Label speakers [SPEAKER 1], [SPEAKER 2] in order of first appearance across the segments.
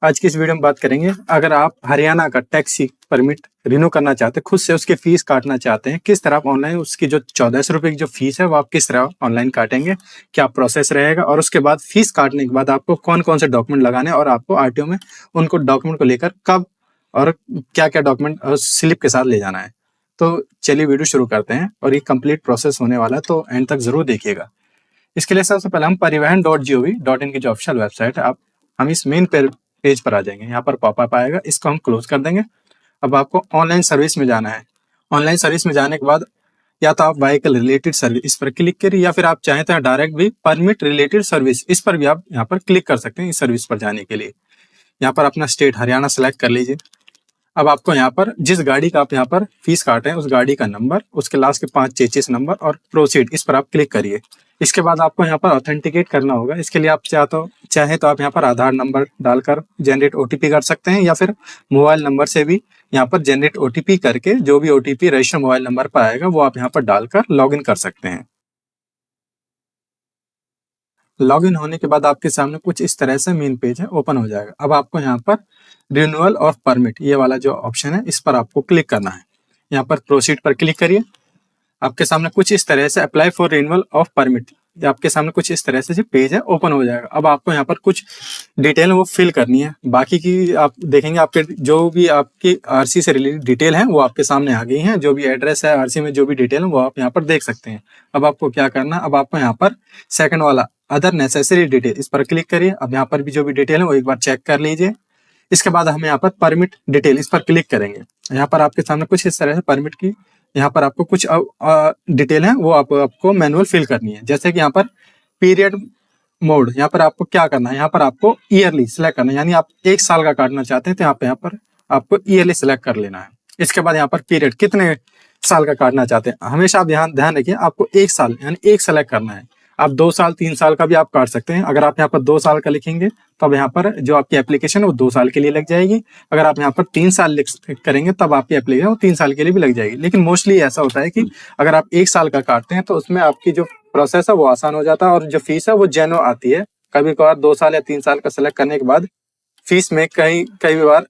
[SPEAKER 1] आज की इस वीडियो में बात करेंगे, अगर आप हरियाणा का टैक्सी परमिट रिन्यू करना चाहते हैं, खुद से उसकी फीस काटना चाहते हैं, किस तरह आप ऑनलाइन उसकी जो 1400 रुपये की जो फीस है वो आप किस तरह ऑनलाइन काटेंगे, क्या प्रोसेस रहेगा और उसके बाद फीस काटने के बाद आपको कौन कौन से डॉक्यूमेंट लगाने और आपको आरटीओ में उनको डॉक्यूमेंट को लेकर कब और क्या क्या डॉक्यूमेंट स्लिप के साथ ले जाना है। तो चलिए वीडियो शुरू करते हैं और ये कंप्लीट प्रोसेस होने वाला है, तो एंड तक जरूर देखिएगा। इसके लिए सबसे पहले हम परिवहन.gov.in की जो ऑफिशियल वेबसाइट है, हम इस मेन पेज पर आ जाएंगे। यहाँ पर पॉपअप आएगा, इसको हम क्लोज कर देंगे। अब आपको ऑनलाइन सर्विस में जाना है। ऑनलाइन सर्विस में जाने के बाद या तो आप व्हीकल रिलेटेड सर्विस इस पर क्लिक करिए, या फिर आप चाहें तो डायरेक्ट भी परमिट रिलेटेड सर्विस इस पर भी आप यहाँ पर क्लिक कर सकते हैं। इस सर्विस पर जाने के लिए यहाँ पर अपना स्टेट हरियाणा सेलेक्ट कर लीजिए। अब आपको यहाँ पर जिस गाड़ी का आप यहाँ पर फीस काटे हैं उस गाड़ी का नंबर, उसके लास्ट के 5 चेचिस नंबर और प्रोसीड इस पर आप क्लिक करिए। इसके बाद आपको यहाँ पर ऑथेंटिकेट करना होगा। इसके लिए आप चाहे तो आप यहाँ पर आधार नंबर डालकर जनरेट ओटीपी कर सकते हैं, या फिर मोबाइल नंबर से भी यहाँ पर जनरेट ओटीपी करके जो भी ओटीपी रजिस्टर्ड मोबाइल नंबर पर आएगा वो आप यहाँ पर डालकर लॉगिन कर सकते हैं। लॉगिन होने के बाद आपके सामने कुछ इस तरह से मेन पेज है ओपन हो जाएगा। अब आपको यहाँ पर रिन्यूअल ऑफ परमिट ये वाला जो ऑप्शन है इस पर आपको क्लिक करना है। यहाँ पर प्रोसीड पर क्लिक करिए। आपके सामने कुछ इस तरह से apply for renewal of permit, आपके सामने कुछ इस तरह से जो पेज है ओपन हो जाएगा। अब आपको यहाँ पर कुछ डिटेल वो फिल करनी है, बाकी की आप देखेंगे आपके जो भी आपकी आरसी से रिलेटेड डिटेल है वो आपके सामने आ गई हैं। जो भी एड्रेस है आरसी में जो भी डिटेल है वो आप यहाँ पर देख सकते हैं। अब आपको क्या करना है, अब आपको यहाँ पर सेकंड वाला अदर नेसेसरी डिटेल इस पर क्लिक करिए। अब यहाँ पर भी जो भी डिटेल है वो एक बार चेक कर लीजिए। इसके बाद हम यहाँ पर परमिट डिटेल इस पर क्लिक करेंगे। यहाँ पर आपके सामने कुछ इस तरह से परमिट की यहाँ पर आपको कुछ डिटेल है वो आपको मैनुअल फिल करनी है। जैसे कि यहाँ पर पीरियड मोड, यहाँ पर आपको क्या करना है, यहाँ पर आपको ईयरली सिलेक्ट करना है, यानी आप 1 साल का काटना चाहते हैं तो यहाँ पर आपको ईयरली सिलेक्ट कर लेना है। इसके बाद यहाँ पर पीरियड कितने साल का काटना चाहते हैं, हमेशा आप ध्यान रखिए आपको 1 साल यानी 1 सेलेक्ट करना है। आप 2 साल 3 साल का भी आप काट सकते हैं। अगर आप यहाँ पर 2 साल का लिखेंगे तब यहाँ पर जो आपकी एप्लीकेशन है वो 2 साल के लिए लग जाएगी। अगर आप यहाँ पर 3 साल करेंगे तब आपकी एप्लीकेशन वो 3 साल के लिए भी लग जाएगी। लेकिन मोस्टली ऐसा होता है कि अगर आप 1 साल का काटते हैं तो उसमें आपकी जो प्रोसेस है वो आसान हो जाता है और जो फीस है वो जेन्युइन आती है। कभी कभार 2 साल या 3 साल का सेलेक्ट करने के बाद फीस में कई बार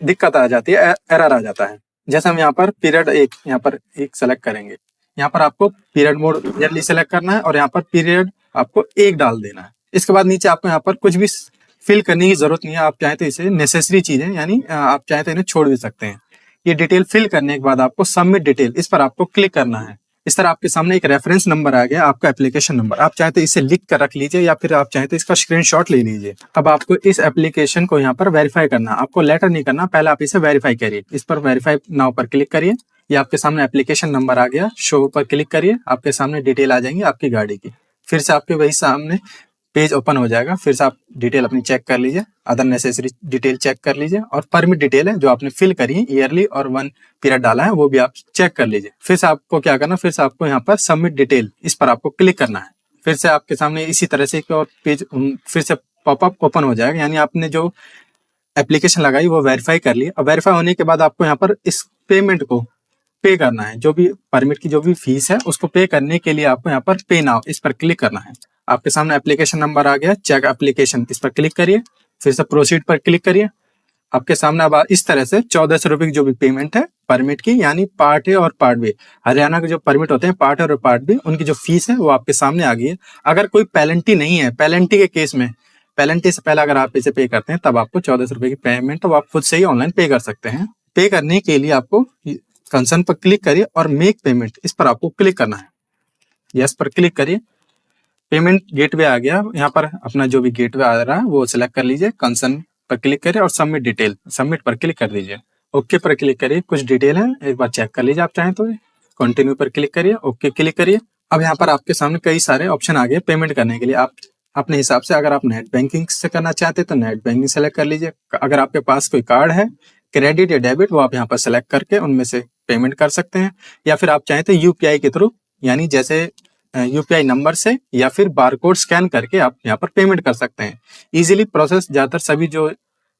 [SPEAKER 1] दिक्कत आ जाती है, एरर आ जाता है। जैसे हम यहाँ पर पीरियड यहाँ पर एक सेलेक्ट करेंगे, यहाँ पर आपको पीरियड मोड ईयरली सेलेक्ट करना है और यहाँ पर पीरियड आपको 1 डाल देना है। इसके बाद नीचे आपको यहाँ पर कुछ भी फिल करने की जरूरत नहीं है। आप चाहे तो इसे नेसेसरी चीजें यानी आप चाहे तो इन्हें छोड़ भी सकते हैं। ये डिटेल फिल करने के बाद आपको सबमिट डिटेल इस पर आपको क्लिक करना है। इस तरह आपके सामने एक रेफरेंस नंबर आ गया, आपका एप्लीकेशन नंबर। आप चाहे तो इसे लिख कर रख लीजिए या फिर आप चाहे तो इसका स्क्रीनशॉट ले लीजिए। अब आपको इस एप्लीकेशन को यहाँ पर वेरीफाई करना, आपको लेटर नहीं करना, पहले आप इसे वेरीफाई करिए। इस पर वेरीफाई नाउ पर क्लिक करिए। ये आपके सामने एप्लीकेशन नंबर आ गया, शो पर क्लिक करिए। आपके सामने डिटेल आ जाएंगी आपकी गाड़ी की। फिर से आपके वही सामने पेज ओपन हो जाएगा। फिर से आप डिटेल अपनी चेक कर लीजिए, अदर नेसेसरी डिटेल चेक कर लीजिए और परमिट डिटेल है जो आपने फिल करी है ईयरली और 1 पीरियड डाला है वो भी आप चेक कर लीजिए। फिर से आपको क्या करना, फिर से आपको यहाँ पर सबमिट डिटेल इस पर आपको क्लिक करना है। फिर से आपके सामने इसी तरह से एक और पेज फिर से पॉपअप ओपन हो जाएगा, यानी आपने जो एप्लीकेशन लगाई वो वेरीफाई कर ली। अब वेरीफाई होने के बाद आपको यहाँ पर इस पेमेंट को पे करना है। जो भी परमिट की जो भी फीस है उसको पे करने के लिए आपको यहाँ पर पे नाउ इस पर क्लिक करना है। आपके सामने एप्लीकेशन नंबर आ गया, चेक एप्लीकेशन इस पर क्लिक करिए। फिर से प्रोसीड पर क्लिक करिए। आपके सामने अब इस तरह से 1400 रुपये की जो भी पेमेंट है परमिट की, यानी पार्ट ए और पार्ट बी, हरियाणा के जो परमिट होते हैं पार्ट ए और पार्ट बी, उनकी जो फीस है वो आपके सामने आ गई है। अगर कोई पेनल्टी नहीं है, पेनल्टी के केस में पेनल्टी से पहले अगर आप इसे पे करते हैं तब आपको 1400 रुपये की पेमेंट तो आप खुद से ही ऑनलाइन पे कर सकते हैं। पे करने के लिए आपको कंसर्न पर क्लिक करिए और मेक पेमेंट इस पर आपको क्लिक करना है। यस पर क्लिक करिए। पेमेंट गेटवे आ गया, यहाँ पर अपना जो भी गेटवे आ रहा है वो सिलेक्ट कर लीजिए। कंसर्न पर क्लिक करिए और सबमिट डिटेल, सबमिट पर क्लिक कर दीजिए। ओके पर क्लिक करिए, कुछ डिटेल है एक बार चेक कर लीजिए आप चाहें तो। कंटिन्यू पर क्लिक करिए, ओके क्लिक करिए। अब यहाँ पर आपके सामने कई सारे ऑप्शन आ गए पेमेंट करने के लिए। आप अपने हिसाब से अगर आप नेट बैंकिंग से करना चाहते हैं तो नेट बैंकिंग सेलेक्ट कर लीजिए। अगर आपके पास कोई कार्ड है क्रेडिट या डेबिट वो आप यहाँ पर सेलेक्ट करके उनमें से पेमेंट कर सकते हैं, या फिर आप चाहें तो यूपीआई के थ्रू, यानी जैसे यूपीआई नंबर से या फिर बारकोड स्कैन करके आप यहाँ पर पेमेंट कर सकते हैं। इजीली प्रोसेस ज्यादातर सभी जो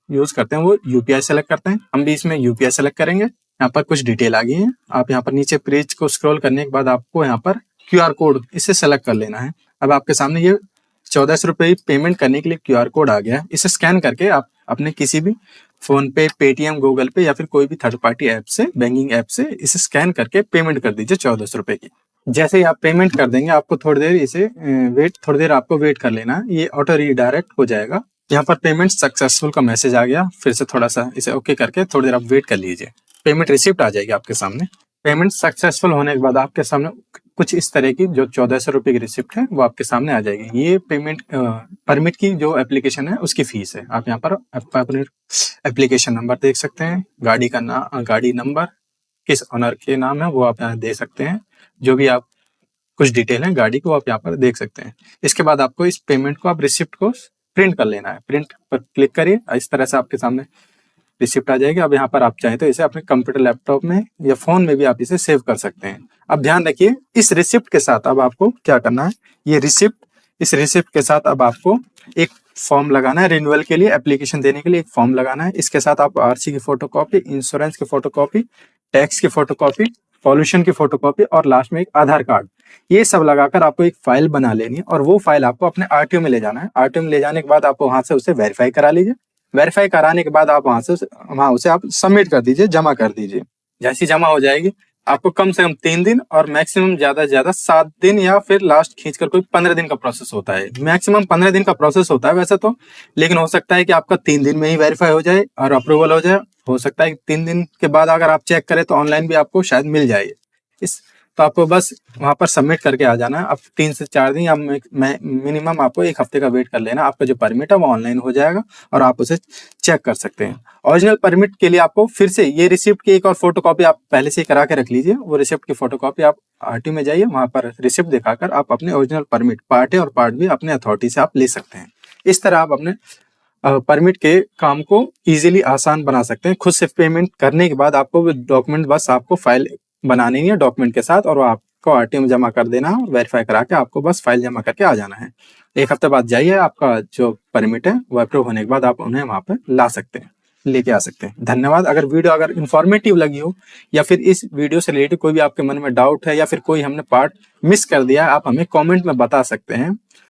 [SPEAKER 1] यूज करते हैं वो यूपीआई सेलेक्ट करते हैं। हम भी इसमें यूपीआई सेलेक्ट करेंगे। यहाँ पर कुछ डिटेल आ गई है। आप यहाँ पर नीचे पेज को स्क्रॉल करने के बाद आपको यहाँ पर क्यूआर कोड इसे सेलेक्ट कर लेना है। अब आपके सामने ये 1400 रुपये पेमेंट करने के लिए क्यूआर कोड आ गया है। इसे स्कैन करके आप अपने किसी भी फोन पे, पेटीएम, गूगल पे या फिर कोई भी थर्ड पार्टी ऐप से, बैंकिंग ऐप से इसे स्कैन करके पेमेंट कर दीजिए 1400 रुपए की। जैसे ही आप पेमेंट कर देंगे, आपको थोड़ी देर आपको वेट कर लेना है, ये ऑटो रीडायरेक्ट हो जाएगा। यहाँ पर पेमेंट सक्सेसफुल का मैसेज आ गया, फिर से थोड़ा सा इसे ओके करके थोड़ी देर आप वेट कर लीजिए, पेमेंट रिसिप्ट आ जाएगी आपके सामने। पेमेंट सक्सेसफुल होने के बाद आपके सामने कुछ इस तरह की जो 1400 रुपए की रिसिप्ट है वो आपके सामने आ जाएगी। ये पेमेंट परमिट की जो एप्लीकेशन है उसकी फीस है। आप यहाँ पर अपने एप्लीकेशन नंबर देख सकते हैं, गाड़ी का नाम, गाड़ी नंबर, किस ऑनर के नाम है वो आप यहाँ दे सकते हैं, जो भी आप कुछ डिटेल है गाड़ी को आप यहाँ पर देख सकते हैं। इसके बाद आपको इस पेमेंट को, आप रिसिप्ट को प्रिंट कर लेना है। प्रिंट पर क्लिक करिए, इस तरह से आपके सामने रिसिप्ट आ जाएगी। अब यहाँ पर आप चाहें तो इसे अपने कंप्यूटर, लैपटॉप में या फोन में भी आप इसे सेव कर सकते हैं। अब ध्यान रखिए, इस रिसिप्ट के साथ अब आपको क्या करना है, इस रिसिप्ट के साथ अब आपको एक फॉर्म लगाना है रिन्यूअल के लिए, एप्लीकेशन देने के लिए एक फॉर्म लगाना है। इसके साथ आप आरसी की फोटोकॉपी, इंश्योरेंस की फोटोकॉपी, टैक्स की फोटोकॉपी, पॉल्यूशन की फोटोकॉपी और लास्ट में एक आधार कार्ड, ये सब लगाकर आपको एक फाइल बना लेनी है और वो फाइल आपको अपने आरटीओ में ले जाना है। आरटीओ में ले जाने के बाद आपको वहां से उसे वेरीफाई करा लीजिए। वेरीफाई कराने के बाद आप वहां उसे आप सबमिट कर दीजिए, जमा कर दीजिए। जैसी जमा हो जाएगी, आपको कम से कम 3 दिन और मैक्सिमम ज्यादा से ज्यादा 7 दिन या फिर लास्ट खींचकर कोई 15 दिन का प्रोसेस होता है। मैक्सिमम 15 दिन का प्रोसेस होता है वैसे तो, लेकिन हो सकता है कि आपका 3 दिन में ही वेरीफाई हो जाए और अप्रूवल हो जाए। हो सकता है कि 3 दिन के बाद अगर आप चेक करें तो ऑनलाइन भी आपको शायद मिल जाए। तो आपको बस वहां पर सबमिट करके आ जाना है। अब 3 से 4 दिन या मिनिमम आपको 1 हफ्ते का वेट कर लेना। आपका जो परमिट है वो ऑनलाइन हो जाएगा और आप उसे चेक कर सकते हैं। ओरिजिनल परमिट के लिए आपको फिर से ये रिसिप्ट की एक और फोटोकॉपी आप पहले से ही करा के रख लीजिए। वो रिसिप्ट की फोटोकॉपी आप आरटी में जाइए, वहां पर रिसिप्ट दिखाकर आप अपने ओरिजिनल परमिट पार्ट ए और पार्ट बी अपने अथॉरिटी से आप ले सकते हैं। इस तरह आप अपने परमिट के काम को इजीली आसान बना सकते हैं। खुद से पेमेंट करने के बाद आपको डॉक्यूमेंट बस आपको फाइल बनानी है डॉक्यूमेंट के साथ और वो आपको आरटीओ में जमा कर देना है। वेरीफाई करा के आपको बस फाइल जमा करके आ जाना है। 1 हफ्ते बाद जाइए, आपका जो परमिट है वो अप्रूव होने के बाद आप उन्हें वहां पर ला सकते हैं, लेके आ सकते हैं। धन्यवाद। अगर वीडियो अगर इन्फॉर्मेटिव लगी हो या फिर इस वीडियो से रिलेटेड कोई भी आपके मन में डाउट है या फिर कोई हमने पार्ट मिस कर दिया, आप हमें कमेंट में बता सकते हैं।